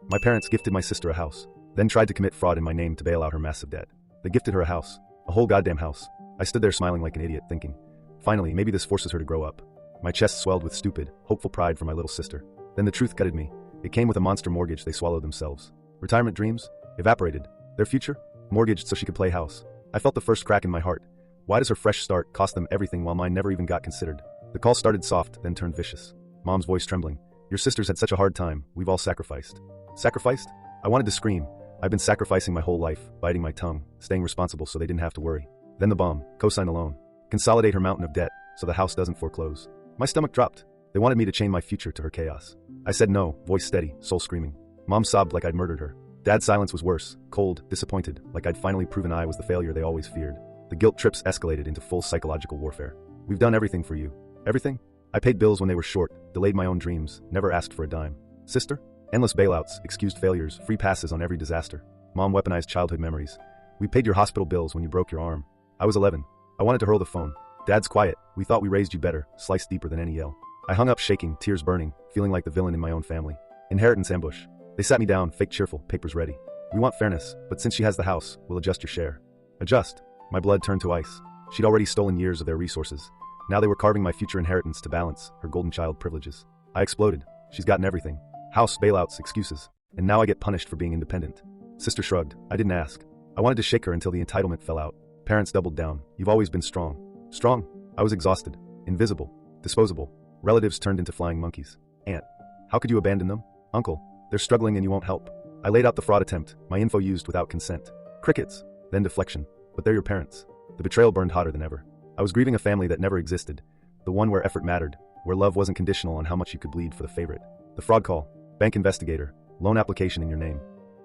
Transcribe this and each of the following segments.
My parents gifted my sister a house, then tried to commit fraud in my name to bail out her massive debt. They gifted her a house. A whole goddamn house. I stood there smiling like an idiot, thinking, finally, maybe this forces her to grow up. My chest swelled with stupid, hopeful pride for my little sister. Then the truth gutted me. It came with a monster mortgage they swallowed themselves. Retirement dreams? Evaporated. Their future? Mortgaged so she could play house. I felt the first crack in my heart. Why does her fresh start cost them everything while mine never even got considered? The call started soft, then turned vicious. Mom's voice trembling. Your sister's had such a hard time. We've all sacrificed. Sacrificed? I wanted to scream. I've been sacrificing my whole life, biting my tongue, staying responsible so they didn't have to worry. Then the bomb. Co-sign the loan. Consolidate her mountain of debt so the house doesn't foreclose. My stomach dropped. They wanted me to chain my future to her chaos. I said no, voice steady, soul screaming. Mom sobbed like I'd murdered her. Dad's silence was worse, cold, disappointed, like I'd finally proven I was the failure they always feared. The guilt trips escalated into full psychological warfare. We've done everything for you. Everything? I paid bills when they were short, delayed my own dreams, never asked for a dime. Sister? Endless bailouts, excused failures, free passes on every disaster. Mom weaponized childhood memories. We paid your hospital bills when you broke your arm. I was 11. I wanted to hurl the phone. Dad's quiet. We thought we raised you better, sliced deeper than any yell. I hung up shaking, tears burning, feeling like the villain in my own family. Inheritance ambush. They sat me down, fake cheerful, papers ready. We want fairness, but since she has the house, we'll adjust your share. Adjust. My blood turned to ice. She'd already stolen years of their resources. Now they were carving my future inheritance to balance her golden child privileges. I exploded. She's gotten everything. House, bailouts, excuses. And now I get punished for being independent. Sister shrugged. I didn't ask. I wanted to shake her until the entitlement fell out. Parents doubled down. You've always been strong. Strong? I was exhausted. Invisible. Disposable. Relatives turned into flying monkeys. Aunt. How could you abandon them? Uncle. They're struggling and you won't help. I laid out the fraud attempt, my info used without consent. Crickets. Then deflection. But they're your parents. The betrayal burned hotter than ever. I was grieving a family that never existed. The one where effort mattered, where love wasn't conditional on how much you could bleed for the favorite. The fraud call. Bank investigator. Loan application in your name.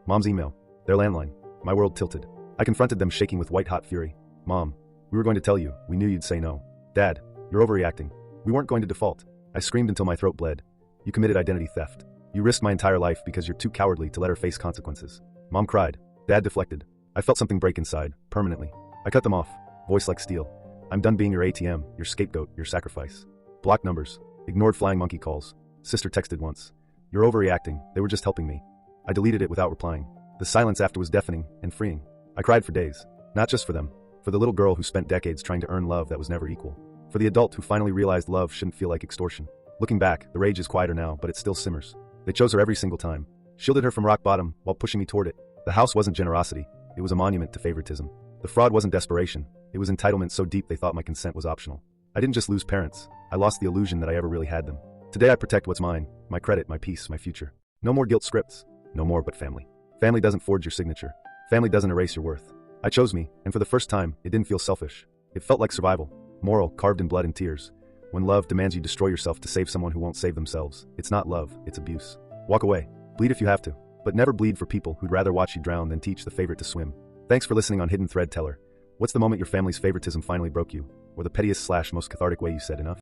Mom's email. Their landline. My world tilted. I confronted them shaking with white-hot fury. Mom. We were going to tell you. We knew you'd say no. Dad. You're overreacting. We weren't going to default. I screamed until my throat bled. You committed identity theft. You risked my entire life because you're too cowardly to let her face consequences. Mom cried. Dad deflected. I felt something break inside, permanently. I cut them off. Voice like steel. I'm done being your ATM, your scapegoat, your sacrifice. Blocked numbers. Ignored flying monkey calls. Sister texted once. You're overreacting. They were just helping me. I deleted it without replying. The silence after was deafening and freeing. I cried for days. Not just for them. For the little girl who spent decades trying to earn love that was never equal. For the adult who finally realized love shouldn't feel like extortion. Looking back, the rage is quieter now, but it still simmers. They chose her every single time. Shielded her from rock bottom while pushing me toward it. The house wasn't generosity. It was a monument to favoritism. The fraud wasn't desperation. It was entitlement so deep they thought my consent was optional. I didn't just lose parents. I lost the illusion that I ever really had them. Today I protect what's mine. My credit, my peace, my future. No more guilt scripts. No more but family. Family doesn't forge your signature. Family doesn't erase your worth. I chose me, and for the first time, it didn't feel selfish. It felt like survival. Moral, carved in blood and tears. When love demands you destroy yourself to save someone who won't save themselves, it's not love, it's abuse. Walk away. Bleed if you have to. But never bleed for people who'd rather watch you drown than teach the favorite to swim. Thanks for listening on Hidden Thread Teller. What's the moment your family's favoritism finally broke you? Or the pettiest / most cathartic way you said enough?